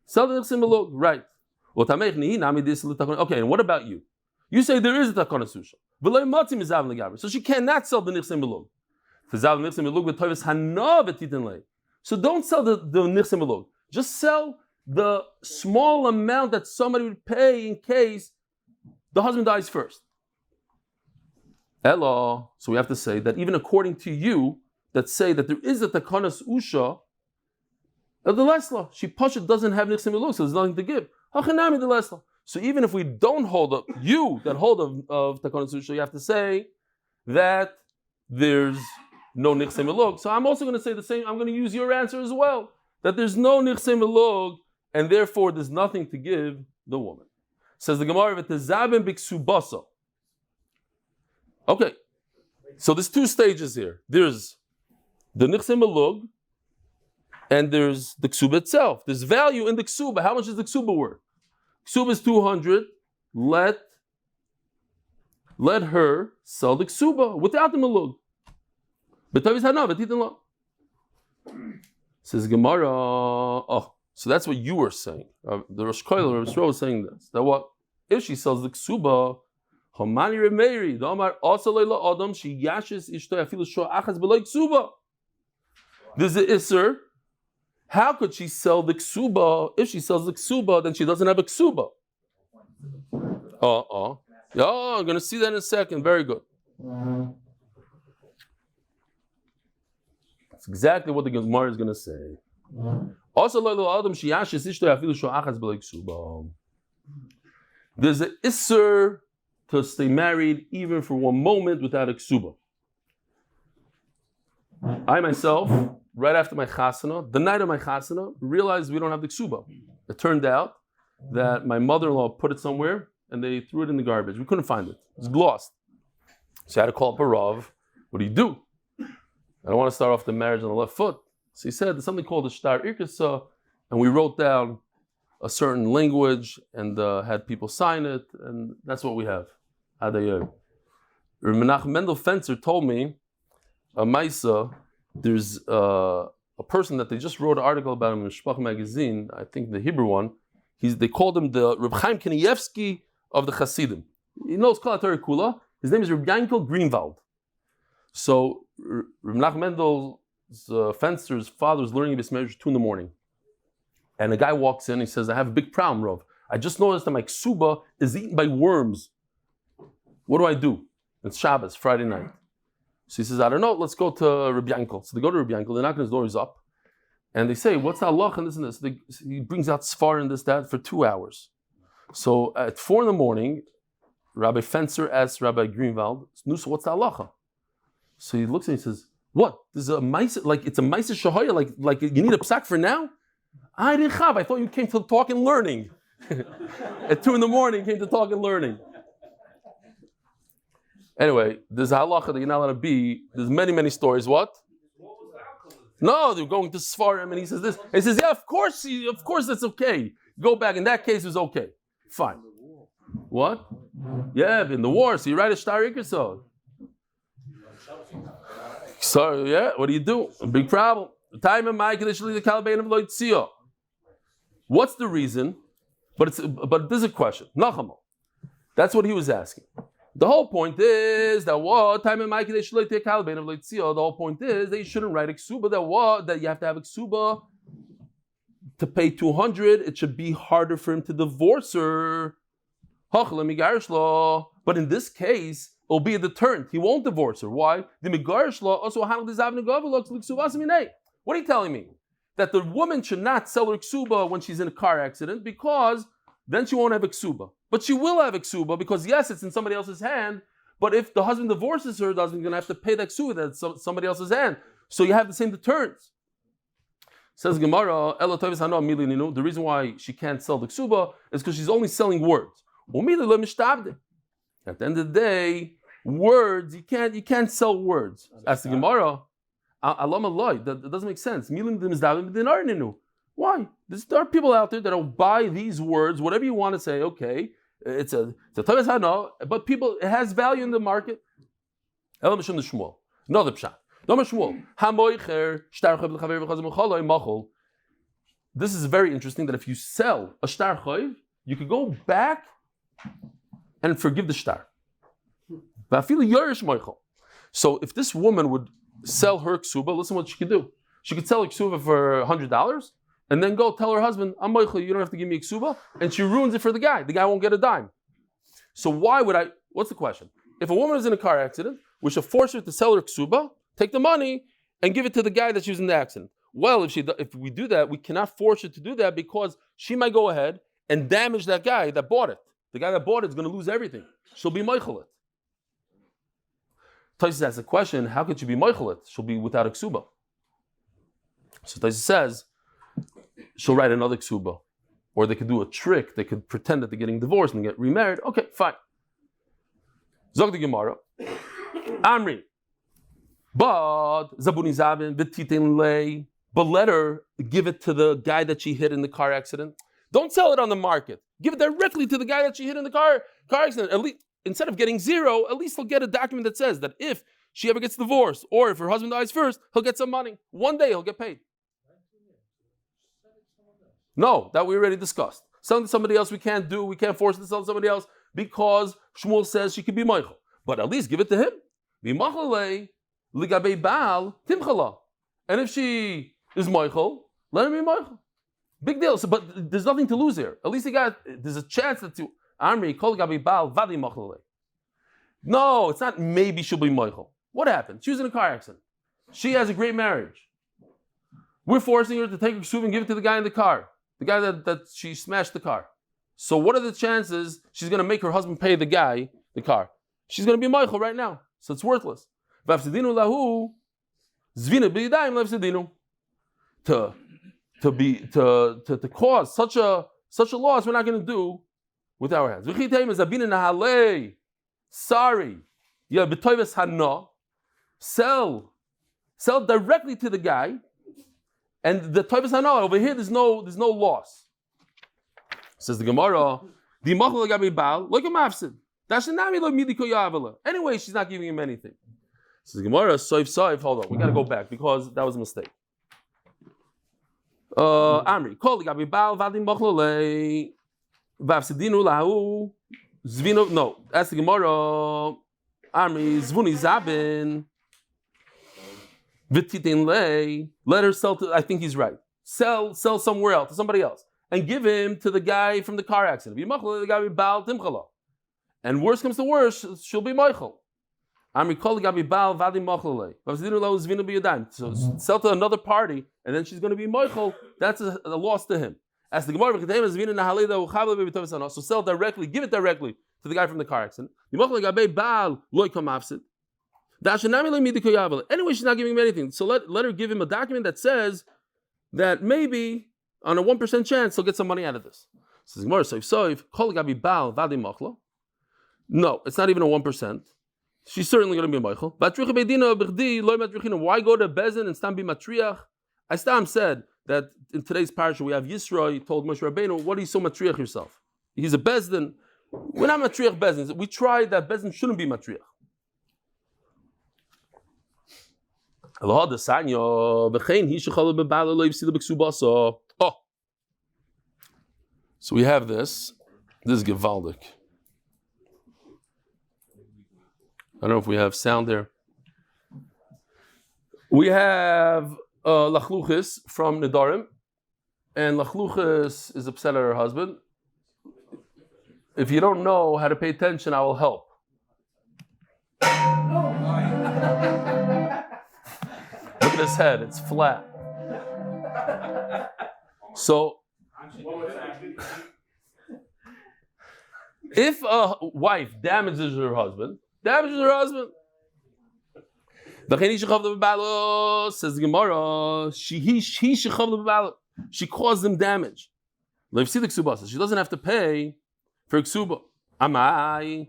Sell the ksuba, right. Okay, and what about you? You say there is a takana susha. So she cannot sell the nichsem belug. So don't sell the nichsem belug. Just sell the small amount that somebody would pay in case the husband dies first. Hello. So we have to say that even according to you, that say that there is a takanas usha, the lesla, she pasha doesn't have nichsem belug, so there's nothing to give. So even if we don't hold up, you that hold of takanas usha, you have to say that there's no nichsem belug. So I'm also going to say the same. I'm going to use your answer as well, that there's no nichsem belug, and therefore there's nothing to give the woman. Says the Gemara, v'tezabim b'ksubasa. Okay, so there's two stages here. There's the nichsim malug, and there's the ksuba itself. There's value in the ksuba. How much is the ksuba worth? Ksuba is 200. Let her sell the ksuba without the malug. Says Gemara, oh, so that's what you were saying. The Rochel was saying this. That what? If she sells the ksuba, Hamani Remeri, the Amar also Leila Adam, she yashes ishto afilu sho achas beloy ksuba. There's the Isser. How could she sell the ksuba? If she sells the ksuba, then she doesn't have a ksuba. Yeah, I'm going to see that in a second. Very good. That's exactly what the Gemara is going to say. Also, there's an Isser to stay married even for one moment without a ksuba. I myself, right after my chasana, the night of my chasana, realized we don't have the ksuba. It turned out that my mother-in-law put it somewhere and they threw it in the garbage. We couldn't find it. It was lost. So I had to call up a Rav. What do? I don't want to start off the marriage on the left foot. So he said there's something called the shtar irkasa, and we wrote down a certain language and had people sign it, and that's what we have. Menachem Mendel Fencer told me, a Maisa, there's a person that they just wrote an article about him in Shpach magazine, I think the Hebrew one. They called him the Reb Chaim Kanievsky of the Hasidim. He knows Kol HaTorah Kula. His name is Reb Yankel Greenwald. So Reb Menachem Mendel's Fencer's father is learning this marriage at 2 a.m. And a guy walks in, he says, I have a big problem, Rav. I just noticed that my ksuba is eaten by worms. What do I do? It's Shabbos, Friday night. So he says, I don't know, let's go to Reb Yankel. So they go to Reb Yankel, they knock on his door, he's up. And they say, what's the halach and this and this? He brings out sfar and this, that for 2 hours. So at 4 a.m, Rabbi Fencer asks Rabbi Greenwald, Nusa, what's the halacha? So he looks and he says, what? This is a mice, like it's a mice shahaya, like you need a psak for now? I didn't have. I thought you came to talk and learning. At 2 a.m, you came to talk and learning. Anyway, there's a halacha that you're not allowed to be. There's many, many stories. What? No, they're going to Sfarim, and he says this. He says, yeah, of course that's okay. Go back. In that case, it was okay. Fine. What? Yeah, in the war. So you write a shtar ikasod. So yeah, what do? A big problem. What's the reason? But this is a question. Nachamo. That's what he was asking. The whole point is that what time in Mike they should take Kalbein of Leitzia. The whole point is that you shouldn't write a ksuba. That you have to have a ksuba to pay 200. It should be harder for him to divorce her. But in this case, it'll be a deterrent. He won't divorce her. Why? The megarish law also handled this avenue. What are you telling me? That the woman should not sell her ksuba when she's in a car accident because then she won't have a ksuba. But she will have a ksuba because yes, it's in somebody else's hand. But if the husband divorces her, doesn't going to have to pay that ksuba that's somebody else's hand. So you have the same deterrence. Says Gemara, the reason why she can't sell the ksuba is because she's only selling words. At the end of the day, words, you can't sell words. Ask the Gemara, that doesn't make sense. Why? There are people out there that will buy these words, whatever you want to say, okay, it's a Tavis Hana, but people, it has value in the market. Another pshat. This is very interesting that if you sell a shtar chayv, you could go back and forgive the shtar. So if this woman would sell her ksuba, listen what she could do. She could sell a ksuba for $100 and then go tell her husband, I'm moichel, you don't have to give me a ksuba, and she ruins it for the guy. The guy won't get a dime. So why would I, what's the question? If a woman is in a car accident, we should force her to sell her ksuba, take the money, and give it to the guy that she was in the accident. Well, if we do that, we cannot force her to do that because she might go ahead and damage that guy that bought it. The guy that bought it is going to lose everything. She'll be moichel it. Taisus asks the question, how could she be moichel it? She'll be without a ksuba. So Taisus says, she'll write another ksuba. or they could do a trick. They could pretend that they're getting divorced and get remarried. Okay, fine. Zog the Gemara. Amri. But Zabuni Zabin v'titin lei. But let her give it to the guy that she hit in the car accident. Don't sell it on the market. Give it directly to the guy that she hit in the car accident. At least, instead of getting zero, at least he'll get a document that says that if she ever gets divorced, or if her husband dies first, he'll get some money. One day he'll get paid. No, that we already discussed. Selling to somebody else we can't force it to sell to somebody else because Shmuel says she could be Michael. But at least give it to him. And if she is Michael, let her be Michael. Big deal. So, but there's nothing to lose here. At least there's a chance that to Amri kol gabi baal vadi Michael. No, it's not maybe she'll be Michael. What happened? She was in a car accident. She has a great marriage. We're forcing her to take her ksuv and give it to the guy in the car. The guy that she smashed the car. So what are the chances she's going to make her husband pay the guy the car? She's going to be Michael right now. So it's worthless. To cause such a loss, we're not going to do with our hands. Sorry. Sell directly to the guy. And the toivus hana over here, there's no loss. Says the Gemara, anyway, she's not giving him anything. Says the Gemara, hold on, we got to go back because that was a mistake. Amri, no, that's the Gemara. Amri, zvuni zabin. Let her sell to, I think he's right. Sell somewhere else, to somebody else. And give him to the guy from the car accident. And worst comes to worst, she'll be Michael. So sell to another party, and then she's going to be Michael. That's a loss to him. As the Gemara, so sell directly, give it directly to the guy from the car accident. Anyway, she's not giving him anything. So let her give him a document that says that maybe on a 1% chance he'll get some money out of this. Says no, it's not even a 1%. She's certainly going to be a Michael. Why go to Bezin and Stam be Matriach? I Stam said that in today's parasha we have Yisro. He told Moshe Rabbeinu, what are you so Matriach yourself? He's a Bezdin. We're not Matriach Bezdin. We tried that Bezdin shouldn't be Matriach. Oh, so we have this. This is Gevaldik. I don't know if we have sound there. We have Lachluchis from Nedarim, and Lachluchis is upset at her husband. If you don't know how to pay attention, I will help. Look at his head, it's flat. So, if a wife damages her husband, says the Gemara, she caused him damage. She doesn't have to pay for ksuba. I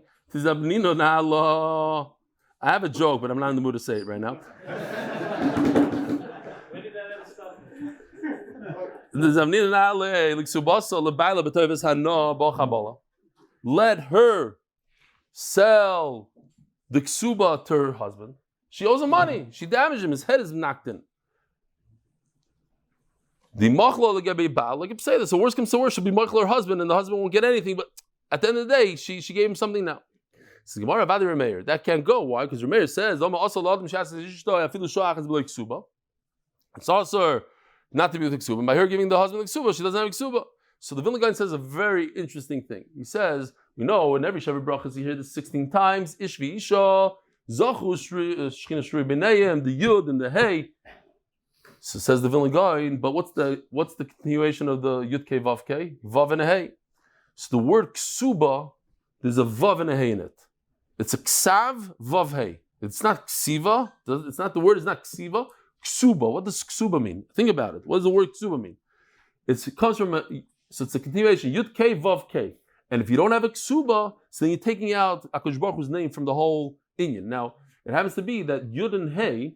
have a joke, but I'm not in the mood to say it right now. Let her sell the ksuba to her husband. She owes him money. She damaged him. His head is knocked in. The machlo like you say this. So worst comes to worst, she'll be machlo her husband, and the husband won't get anything. But at the end of the day, she gave him something now. So Gemara Vadi Remeir. That can't go. Why? Because Remeir says, it's also not to be with ksuba. By her giving the husband the ksuba, she doesn't have ksuba. So the Vilna Gaon says a very interesting thing. He says, we know in every Shabbat brachas you hear this 16 times, Ish v'isha, zechus, shchina shrui b'neiim, the yud and the hey. So says the Vilna Gaon, but what's the continuation of the yud k vav k? Vav and a hey. So the word ksuba, there's a vav and a hey in it. It's a ksav, vav hey. It's not ksiva. It's not the word. It's not ksiva. Ksuba. What does ksuba mean? Think about it. What does the word ksuba mean? It comes from So it's a continuation. Yud K Vav K. And if you don't have a ksuba, so then you're taking out HaKadosh Baruch Hu's name from the whole inyan. Now, it happens to be that Yud and Hey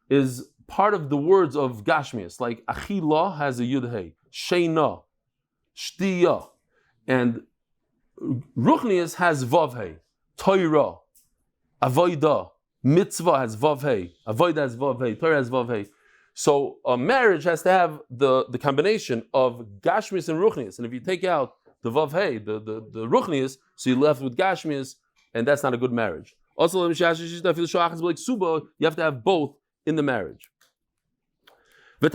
is part of the words of Gashmias. Like Achila has a Yud Hey, Sheina, Shtiya, and Ruchnias has Vav Hey, Torah, Avoida, Mitzvah has Vav Hey, Avoida has Vav Hey, Torah has Vav Hey. So a marriage has to have the combination of Gashmias and Ruchnias. And if you take out the Vav Hey, the Ruchnias, so you're left with Gashmias, and that's not a good marriage. Also, you have to have both in the marriage. You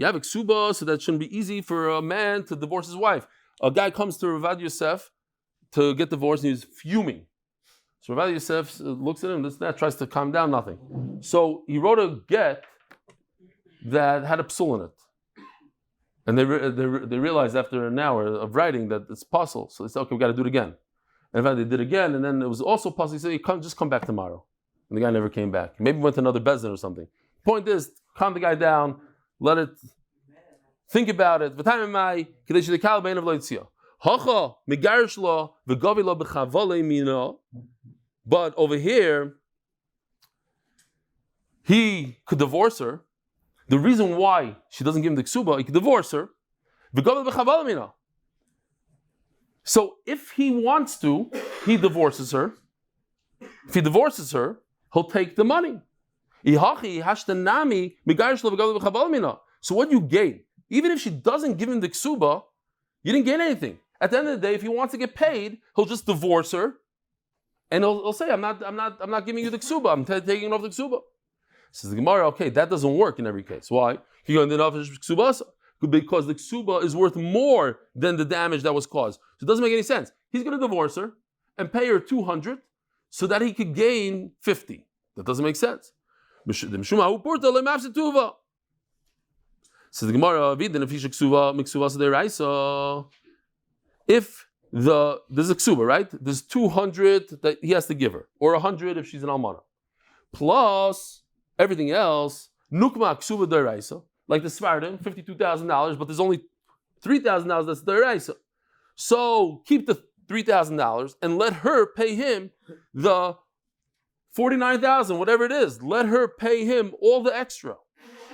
have a ksuba, so that shouldn't be easy for a man to divorce his wife. A guy comes to Ravad Yosef to get divorced, and he's fuming. So Ravad Yosef looks at him, this and that, tries to calm down, nothing. So he wrote a get that had a psul in it. And they realized after an hour of writing that it's puzzle. So they said, okay, we got to do it again. And in fact, they did it again, and then it was also puzzle. He said, just come back tomorrow. And the guy never came back. Maybe went to another bezdin or something. Point is, calm the guy down, let it, think about it. But over here, he could divorce her. The reason why she doesn't give him the ksuba, he could divorce her. So if he wants to, he divorces her. If he divorces her, he'll take the money. So what you gain, even if she doesn't give him the ksuba, you didn't gain anything. At the end of the day, if he wants to get paid, he'll just divorce her, and he'll say, "I'm not giving you the ksuba. I'm taking off the ksuba." Says the Gemara, okay, that doesn't work in every case. Why? Because the ksuba is worth more than the damage that was caused. So it doesn't make any sense. He's going to divorce her and pay her 200 so that he could gain 50. That doesn't make sense. Says the Gemara, if there's a ksuba, right? There's 200 that he has to give her, or 100 if she's an almana, plus everything else, nukma ksuba deraisa, like the Svardim, $52,000, but there's only $3,000 that's deraisa. So keep the $3,000 and let her pay him the $49,000, whatever it is. Let her pay him all the extra.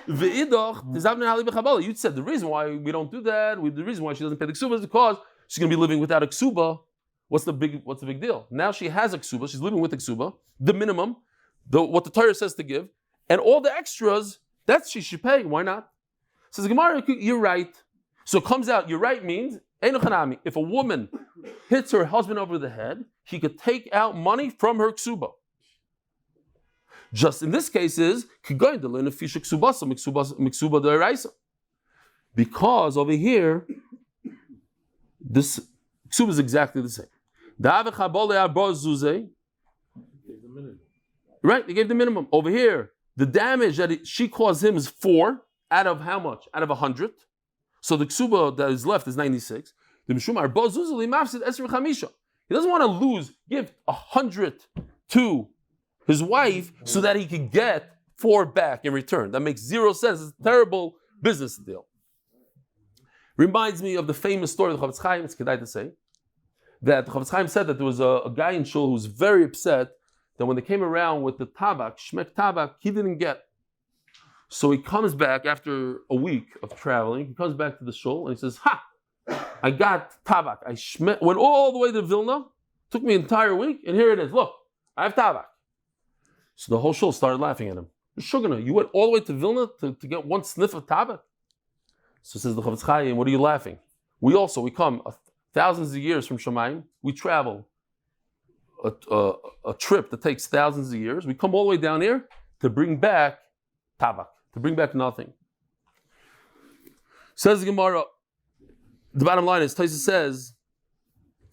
You said the reason why we don't do that, the reason why she doesn't pay the ksuba is because she's going to be living without a ksuba. What's the big deal? Now she has a ksuba, she's living with a ksuba, the minimum, what the Torah says to give, and all the extras, that she should pay. Why not? Says Gemara, you're right. So it comes out, you're right means, if a woman hits her husband over the head, he could take out money from her ksuba. Just in this case is, because over here, this ksuba is exactly the same. Right, they gave the minimum. Over here, the damage that she caused him is 4 out of how much? Out of 100. So the ksuba that is left is 96. He doesn't want to lose, give 100 to his wife so that he can get 4 back in return. That makes 0 sense. It's a terrible business deal. Reminds me of the famous story of the Chavetz Chaim. It's kedai to say that the Chavetz Chaim said that there was a guy in shul who was very upset that when they came around with the tabak, shmek tabak, he didn't get. So he comes back after a week of traveling. He comes back to the shul and he says, "Ha! I got tabak. I went all the way to Vilna. Took me an entire week, and here it is. Look, I have tabak." So the whole shul started laughing at him. "Shugana, you went all the way to Vilna to get one sniff of tabak?" So says the Chavetz Chaim, "What are you laughing? We come thousands of years from Shemayim. We travel a trip that takes thousands of years. We come all the way down here to bring back tabak, to bring back nothing." Says the Gemara, the bottom line is, Taisa says,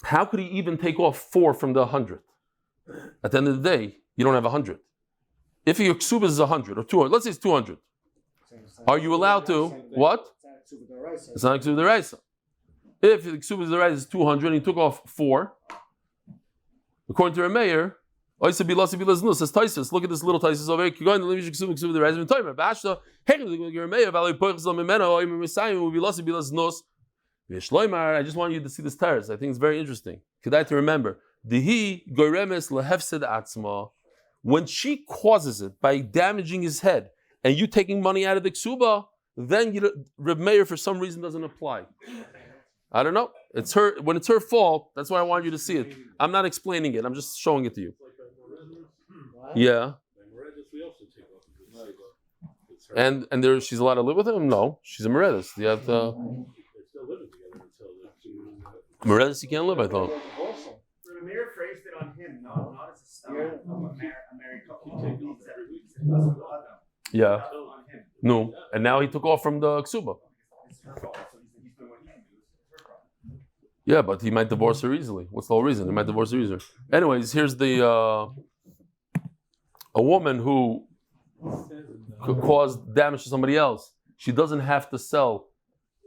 how could he even take off 4 from the 100? At the end of the day, you don't have 100. If your ksuba is 100 or 200, let's say it's 200, are you allowed to, what? It's not a ksuba deraisa. If the ksuba deraisa is 200 and he took off 4, according to Rameir, Says Taisus, look at this little Taisus over here. I just want you to see this teres. I think it's very interesting. Kedai to remember. When she causes it by damaging his head and you taking money out of the ksuba, then Reb Meir for some reason doesn't apply. I don't know. It's her when it's her fault. That's why I want you to see it. I'm not explaining it. I'm just showing it to you. Yeah. And there she's allowed to live with him? No, she's a Meredith. You have to. Meredith, you can't live. I thought. The mayor phrased it on him, not as a star of a married couple. Yeah. No, and now he took off from the ksuba. Yeah, but he might divorce her easily. What's the whole reason? He might divorce her easily. Anyways, here's the a woman who could cause damage to somebody else. She doesn't have to sell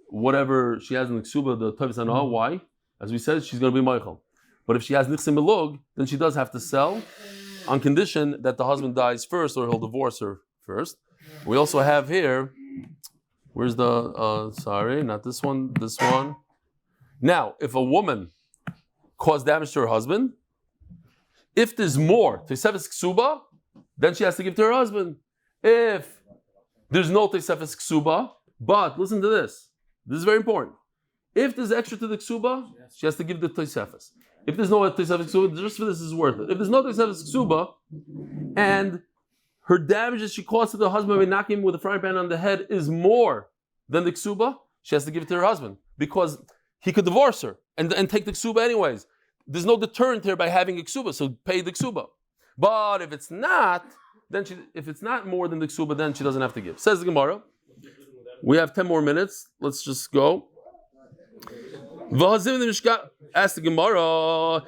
whatever she has in the ksuba, the tavis anah. Why? As we said, she's going to be meichel. But if she has nichsim milug, then she does have to sell on condition that the husband dies first or he'll divorce her first. We also have here, where's the, sorry, not this one, this one. Now, if a woman caused damage to her husband, if there's more tesefes ksuba, then she has to give to her husband. If there's no tesefes ksuba, but listen to this. This is very important. If there's extra to the ksuba, she has to give the tesefes. If there's no tesefes ksuba, just for this is worth it. If there's no tesefes ksuba, and her damage that she caused to the husband by knocking him with a frying pan on the head is more than the ksuba, she has to give it to her husband because he could divorce her and take the ksuba anyways. There's no deterrent here by having a ksuba, so pay the ksuba. But if it's not, then if it's not more than the ksuba, then she doesn't have to give. Says the Gemara. We have 10 more minutes. Let's just go. Ask the Gemara.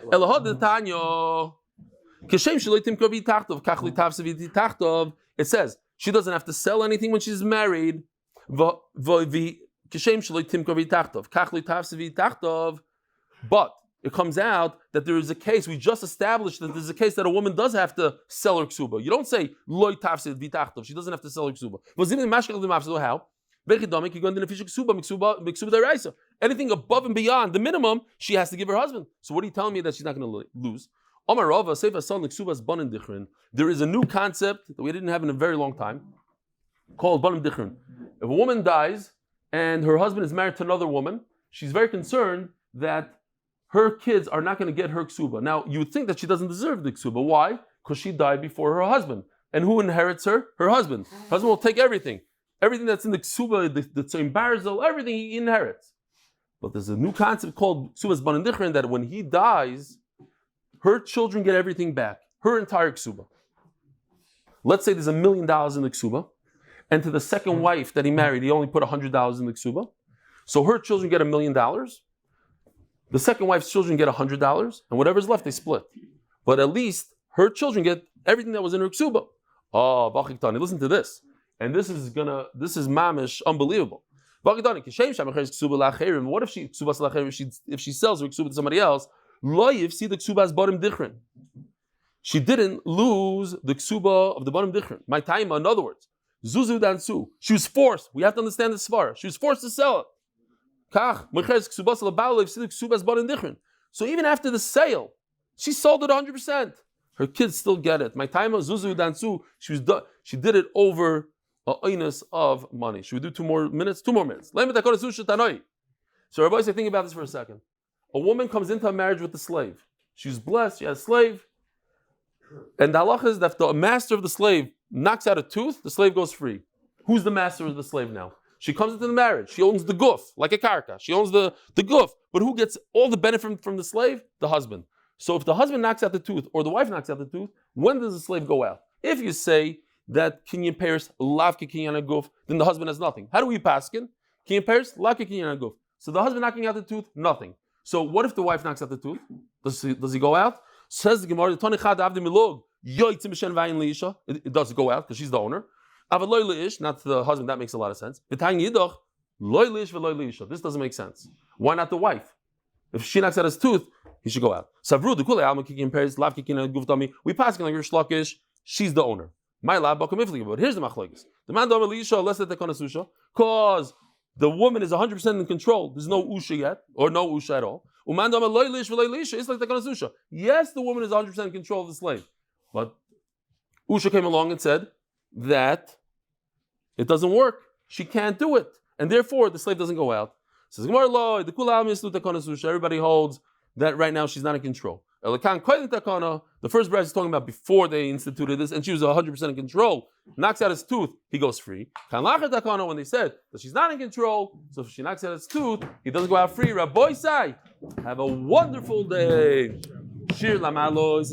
It says she doesn't have to sell anything when she's married. But it comes out that there is a case, we just established that there's a case that a woman does have to sell her ksuba. You don't say loy tafsid vitachtov, she doesn't have to sell her ksuba. How? Anything above and beyond the minimum, she has to give her husband. So what are you telling me that she's not going to lose? There is a new concept that we didn't have in a very long time called banim dichrin. If a woman dies and her husband is married to another woman, she's very concerned that her kids are not going to get her ksuba. Now, you would think that she doesn't deserve the ksuba. Why? Because she died before her husband. And who inherits her? Her husband. Her husband will take everything. Everything that's in the ksuba, the tzim barzel, everything he inherits. But there's a new concept called ksuba's banim dichrin that when he dies, her children get everything back. Her entire ksuba. Let's say there's $1 million in the ksuba. And to the second wife that he married, he only put $100 in the ksuba. So her children get $1 million. The second wife's children get $100, and whatever's left, they split. But at least her children get everything that was in her ksuba. Oh, Bachiktani, listen to this. And this is mamish unbelievable. What if she sells her ksuba to somebody else? See the ksuba as banim dichrin. She didn't lose the ksuba of the banim dichrin. My time, in other words, zuzu dansu. She was forced. We have to understand the svara. She was forced to sell it. So even after the sale, she sold it 100%. Her kids still get it. My time was zuzu dansu. She did it over a oinus of money. Should we do 2 more minutes? 2 more minutes. So Rabbi, say, think about this for a second. A woman comes into a marriage with a slave. She's blessed. She has a slave. And the halach is that if the master of the slave knocks out a tooth, the slave goes free. Who's the master of the slave now? She comes into the marriage. She owns the guf, like a karka. She owns the guf. But who gets all the benefit from the slave? The husband. So if the husband knocks out the tooth, or the wife knocks out the tooth, when does the slave go out? If you say that kinyan pairs lavke kinyan guf, then the husband has nothing. How do we paskin? Kinyan pairs lavke kinyan guf. So the husband knocking out the tooth, nothing. So what if the wife knocks out the tooth? Does he go out? Says the Gemara, it does go out because she's the owner. Not the husband, that makes a lot of sense. This doesn't make sense. Why not the wife? If she knocks out his tooth, he should go out. Savru the kule alma kikin pairs lav kikin and guftami. We pass like Rish Lakish. She's the owner. My lab bakamifli. But here's the machlokes. The man domer liisha less than the konasusha, cause the woman is 100% in control. There's no usha yet, or no usha at all. Uman domer loy liish v'loy liisha. It's like the konasusha. Yes, the woman is 100% in control of the slave, but usha came along and said that it doesn't work. She can't do it, and therefore the slave doesn't go out. Says Gemara loy the kulam is the konasusha. Everybody holds that right now she's not in control. The first bride is talking about before they instituted this, and she was 100% in control. Knocks out his tooth, he goes free. When they said that she's not in control, so if she knocks out his tooth, he doesn't go out free. Rabbi Sai, have a wonderful day. Shir lamalo,